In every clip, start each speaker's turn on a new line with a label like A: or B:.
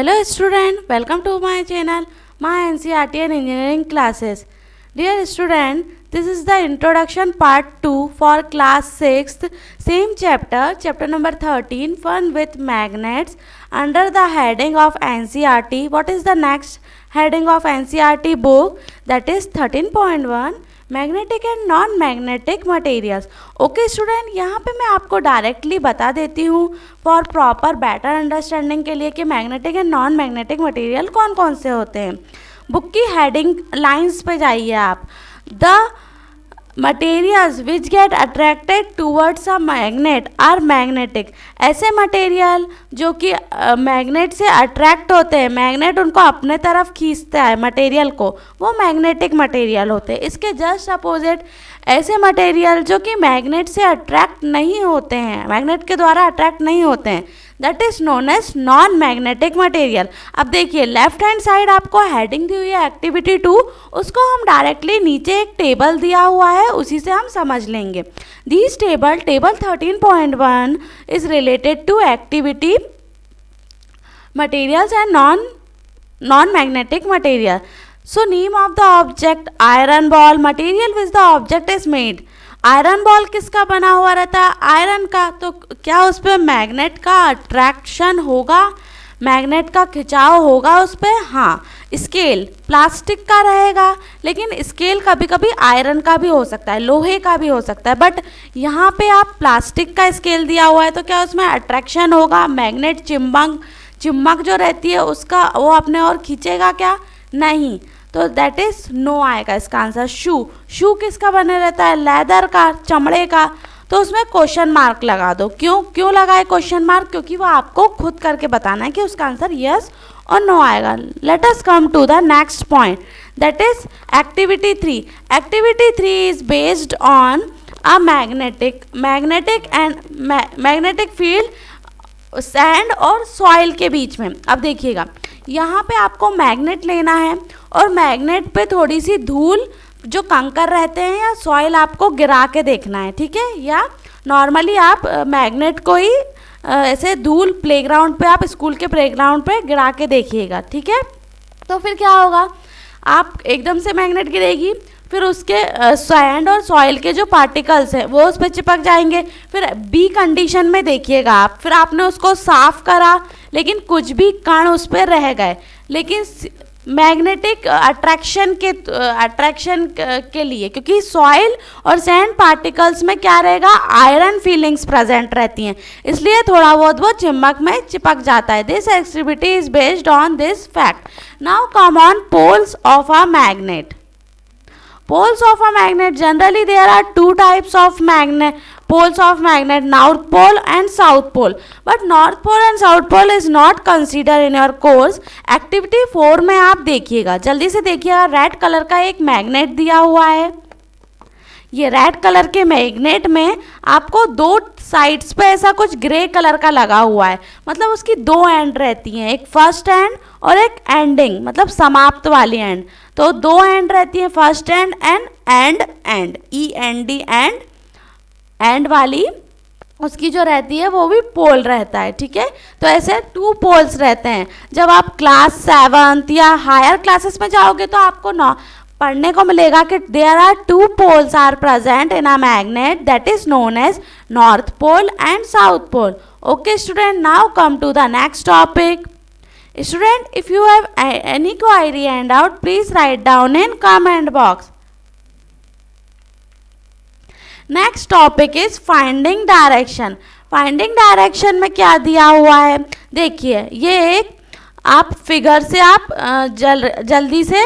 A: Hello student, welcome to my channel, my NCERT and engineering classes. Dear student, this is the introduction part 2 for class 6th, same chapter number 13, fun with magnets, under the heading of NCERT. What is the next heading of NCERT book? That is 13.1 magnetic and non magnetic materials. Okay student, यहाँ पे मैं आपको directly बता देती हूँ for proper better understanding के लिए कि magnetic and non magnetic material कौन कौन से होते हैं. बुक की हेडिंग लाइंस पे जाइए आप. The materials which get attracted towards a magnet are magnetic. ऐसे मटेरियल जो कि मैग्नेट से अट्रैक्ट होते हैं, मैग्नेट उनको अपने तरफ खींचता है मटेरियल को, वो मैग्नेटिक मटेरियल होते हैं. इसके जस्ट अपोजिट ऐसे मटेरियल जो कि मैग्नेट से अट्रैक्ट नहीं होते हैं, मैग्नेट के द्वारा अट्रैक्ट नहीं होते हैं, that is known as non magnetic material. अब देखिए लेफ्ट हैंड साइड आपको हेडिंग दी हुई है एक्टिविटी 2, उसको हम डायरेक्टली नीचे एक टेबल दिया हुआ है उसी से हम समझ लेंगे. This table 13.1 is related to activity materials and non magnetic material. So name of the object iron ball, material which the object is made. Iron ball किसका बना हुआ रहता है? आयरन का. तो क्या उस पर मैग्नेट का अट्रैक्शन होगा, मैग्नेट का खिंचाव होगा उस पर? हाँ. स्केल प्लास्टिक का रहेगा, लेकिन स्केल कभी कभी आयरन का भी हो सकता है, लोहे का भी हो सकता है, बट यहाँ पे आप प्लास्टिक का स्केल दिया हुआ है तो क्या उसमें अट्रैक्शन होगा? मैग्नेट चिम्मक जो रहती है उसका वो अपने और खींचेगा क्या? नहीं. तो दैट इज नो आएगा इसका आंसर. शू किसका बने रहता है? लेदर का, चमड़े का. तो उसमें क्वेश्चन मार्क लगा दो. क्यों लगाए क्वेश्चन मार्क? क्योंकि वो आपको खुद करके बताना है कि उसका आंसर यस और नो आएगा. Let us come to the next point, that is activity 3. Activity 3 is based on a magnetic field sand और सॉइल के बीच में. अब देखिएगा यहाँ पे आपको मैग्नेट लेना है और मैग्नेट पे थोड़ी सी धूल जो कंकर रहते हैं या सॉइल आपको गिरा के देखना है, ठीक है? या नॉर्मली आप मैग्नेट को ही ऐसे धूल प्लेग्राउंड पे, आप स्कूल के प्लेग्राउंड पे गिरा के देखिएगा, ठीक है? तो फिर क्या होगा, आप एकदम से मैग्नेट गिरेगी, फिर उसके सैंड और सॉइल के जो पार्टिकल्स हैं वो उस पर चिपक जाएंगे. फिर बी कंडीशन में देखिएगा आप, फिर आपने उसको साफ करा लेकिन कुछ भी कण उस पर रह गए, लेकिन मैग्नेटिक अट्रैक्शन के लिए, क्योंकि सॉइल और सैंड पार्टिकल्स में क्या रहेगा? आयरन फीलिंग्स प्रेजेंट रहती हैं, इसलिए थोड़ा बहुत वो चिमक में चिपक जाता है. This activity is based on this fact. Now come on poles of a magnet. Poles of a magnet, generally there are two types of poles of magnet, north pole and south pole, but north pole and south pole is not considered in your course. Activity 4 में आप देखिएगा, जल्दी से देखिएगा. Red colour का एक magnet दिया हुआ है. ये रेड कलर के मैग्नेट में आपको दो साइड्स पे ऐसा कुछ ग्रे कलर का लगा हुआ है, मतलब उसकी दो एंड रहती हैं, एक फर्स्ट एंड और एक एंडिंग, मतलब समाप्त वाली एंड. तो दो एंड रहती हैं, फर्स्ट एंड एंड एंड वाली उसकी जो रहती है वो भी पोल रहता है, ठीक है? तो ऐसे 2 पोल्स रहते हैं. जब आप क्लास 7th या हायर क्लासेस में जाओगे तो आपको पढ़ने को मिलेगा कि there are 2 poles are present in a magnet, that is known as north pole and south pole. Okay student, now come to the next topic. Student, if you have any query and doubt, please write down in comment box. Next topic is finding direction. Finding direction में क्या दिया हुआ है? देखिए ये एक आप figure से आप जल्दी से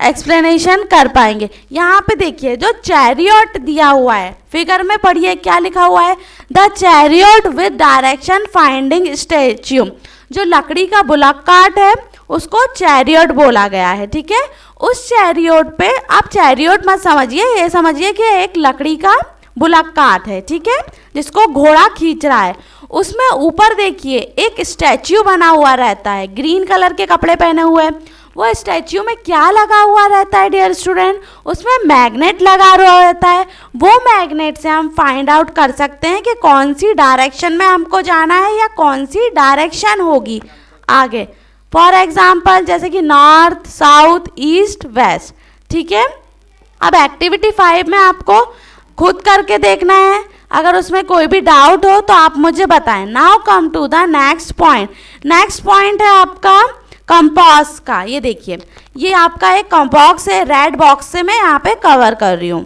A: एक्सप्लेनेशन कर पाएंगे. यहाँ पे देखिए जो चैरियट दिया हुआ है, फिगर में पढ़िए क्या लिखा हुआ है? The chariot with direction finding statue. जो लकड़ी का बुलक कार्ट है उसको चैरियट बोला गया है, ठीक है? उस चैरियट पे आप चैरियट मत समझिए, ये समझिए कि एक लकड़ी का बुलक कार्ट है, ठीक है, जिसको घोड़ा खींच रहा है. उसमें ऊपर देखिए एक स्टैच्यू बना हुआ रहता है, ग्रीन कलर के कपड़े पहने हुए. वो स्टैच्यू में क्या लगा हुआ रहता है डियर स्टूडेंट? उसमें मैग्नेट लगा हुआ रहता है. वो मैग्नेट से हम फाइंड आउट कर सकते हैं कि कौन सी डायरेक्शन में हमको जाना है या कौन सी डायरेक्शन होगी आगे. फॉर एग्जाम्पल जैसे कि नॉर्थ, साउथ, ईस्ट, वेस्ट। ठीक है, अब एक्टिविटी 5 में आपको खुद करके देखना है। अगर उसमें कोई भी डाउट हो तो आप मुझे बताएं। Now come to the next point. Next point है आपका कंपास का। ये देखिए, ये आपका एक बॉक्स है, रेड बॉक्स से मैं यहाँ पे कवर कर रही हूँ।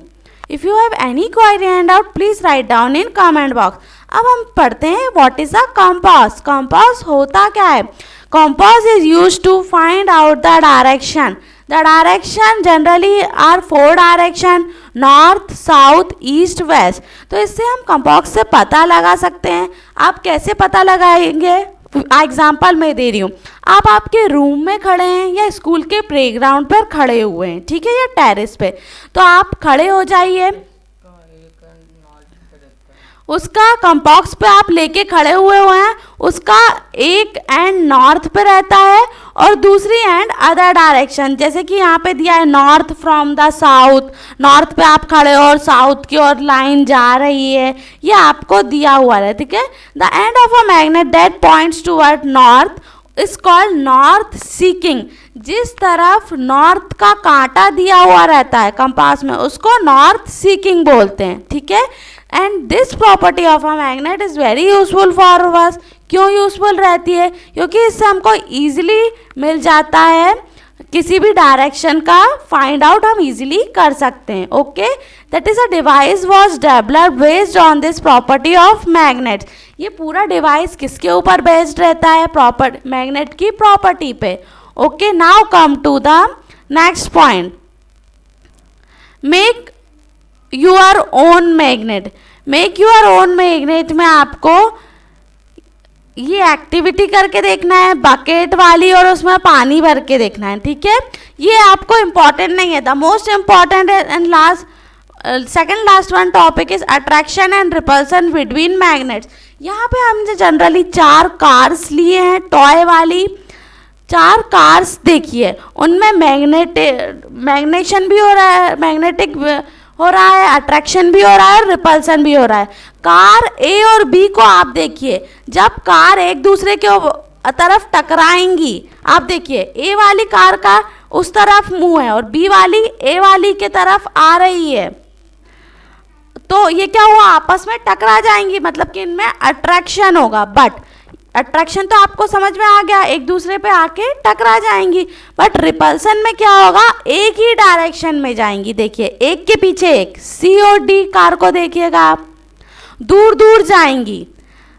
A: If you have any query and doubt please write down in comment box. अब हम पढ़ते हैं what is a compass. Compass होता क्या है? Compass is used to find out the direction. The direction generally are 4 direction, north, south, east, west. तो इससे हम कंपास से पता लगा सकते हैं। आप कैसे पता लगाएंगे? एग्जाम्पल मैं दे रही हूँ। आप आपके रूम में खड़े हैं या स्कूल के प्लेग्राउंड पर खड़े हुए हैं, ठीक है, या टेरेस पे, तो आप खड़े हो जाइए। उसका कंपास पे आप लेके खड़े हुए हैं, उसका एक एंड नॉर्थ पे रहता है और दूसरी एंड अदर डायरेक्शन। जैसे कि यहाँ पे दिया है north from the south, north पे आप खड़े हो और साउथ की ओर लाइन जा रही है, ये आपको दिया हुआ है। ठीक है, the end of a magnet that points toward north is called north seeking. जिस तरफ नॉर्थ का कांटा दिया हुआ रहता है कंपास में, उसको नॉर्थ सीकिंग बोलते हैं। ठीक है, and this property of a magnet is very useful for us. क्यों यूजफुल रहती है? क्योंकि इससे हमको ईजिली मिल जाता है, किसी भी डायरेक्शन का फाइंड आउट हम इजीली कर सकते हैं। Okay, that is a device was developed based on this property of magnet. ये पूरा डिवाइस किसके ऊपर बेस्ड रहता है? प्रॉपर मैग्नेट की प्रॉपर्टी पे। Okay, now come to the next point, make your own magnet. Make your own magnet में आपको ये एक्टिविटी करके देखना है, बकेट वाली, और उसमें पानी भर के देखना है। ठीक है, ये आपको इम्पॉर्टेंट नहीं है। The most important and second last one topic is attraction and repulsion between magnets. यहाँ पे हमने जनरली 4 कार्स लिए हैं, टॉय वाली 4 कार्स। देखिए, उनमें मैग्नेशन भी हो रहा है, मैग्नेटिक हो रहा है, अट्रैक्शन भी हो रहा है और रिपल्सन भी हो रहा है। कार ए और बी को आप देखिए, जब कार एक दूसरे के तरफ टकराएंगी, आप देखिए ए वाली कार का उस तरफ मुंह है और बी वाली ए वाली के तरफ आ रही है, तो ये क्या हुआ? आपस में टकरा जाएंगी, मतलब कि इनमें अट्रैक्शन होगा। बट अट्रैक्शन तो आपको समझ में आ गया, एक दूसरे पे आके टकरा जाएंगी। बट रिपल्सन में क्या होगा? एक ही डायरेक्शन में जाएंगी। देखिए, एक के पीछे एक, सी और डी कार को देखिएगा आप, दूर दूर जाएंगी।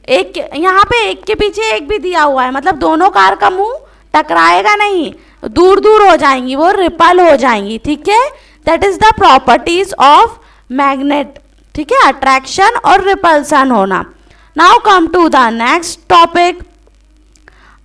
A: एक यहाँ पे एक के पीछे एक भी दिया हुआ है, मतलब दोनों कार का मुंह टकराएगा नहीं, दूर दूर हो जाएंगी, वो रिपल हो जाएंगी। ठीक है, that is the properties of magnet. ठीक है, अट्रैक्शन और रिपल्सन होना। Now come to the next topic,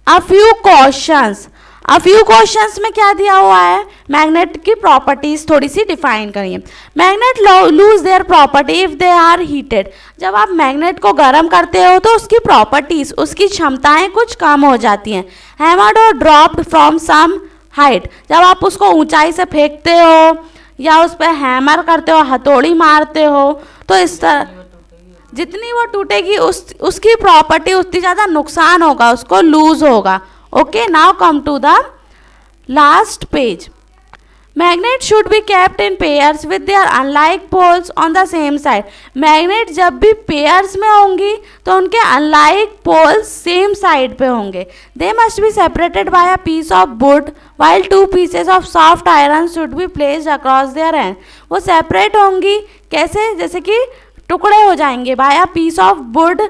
A: a few questions. A few questions में क्या दिया हुआ है? मैग्नेट की प्रॉपर्टीज थोड़ी सी डिफाइन करिए। Magnet lose their property if they are heated. जब आप मैग्नेट को गर्म करते हो तो उसकी प्रॉपर्टीज, उसकी क्षमताएं कुछ कम हो जाती हैं। हैमर्ड और ड्रॉप्ड फ्रॉम सम हाइट। जब आप उसको ऊंचाई से फेंकते हो या उस पर हैमर करते हो, हथौड़ी मारते हो, तो इस तरह जितनी वो टूटेगी उसकी प्रॉपर्टी उतनी ज़्यादा नुकसान होगा, उसको लूज होगा। Okay, now come to the last page. Magnet should be kept in pairs with their unlike poles on the same side. Magnet जब भी पेयर्स में होंगी तो उनके अनलाइक पोल्स सेम साइड पे होंगे। They must be separated by a piece of wood while 2 pieces of soft iron should be placed across their end. वो separate होंगी कैसे? जैसे कि टुकड़े हो जाएंगे। By a piece of wood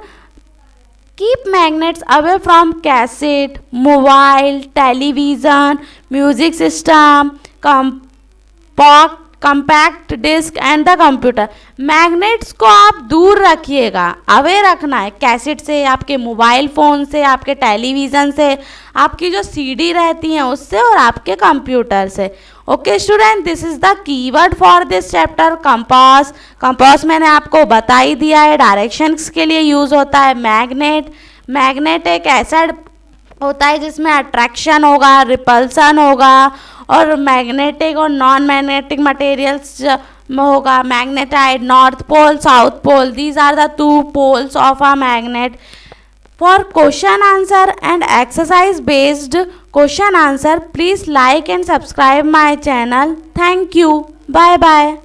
A: keep magnets away from cassette, mobile, television, music system, compact disc and the computer. Magnets को आप दूर रखिएगा, अवे रखना है कैसेट से, आपके मोबाइल फ़ोन से, आपके टेलीविज़न से, आपकी जो सीडी रहती हैं उससे, और आपके कंप्यूटर से। Okay student, this is the keyword for this chapter, compass. Compass मैंने आपको बता ही दिया है, डायरेक्शंस के लिए यूज़ होता है। मैग्नेट एक ऐसा होता है जिसमें अट्रैक्शन होगा, रिपल्सन होगा, और मैग्नेटिक और नॉन मैग्नेटिक मटेरियल्स में होगा। Magnetite, north pole, south pole, these are the 2 poles of a magnet. For question answer and exercise based question answer, please like and subscribe my channel. Thank you. Bye bye.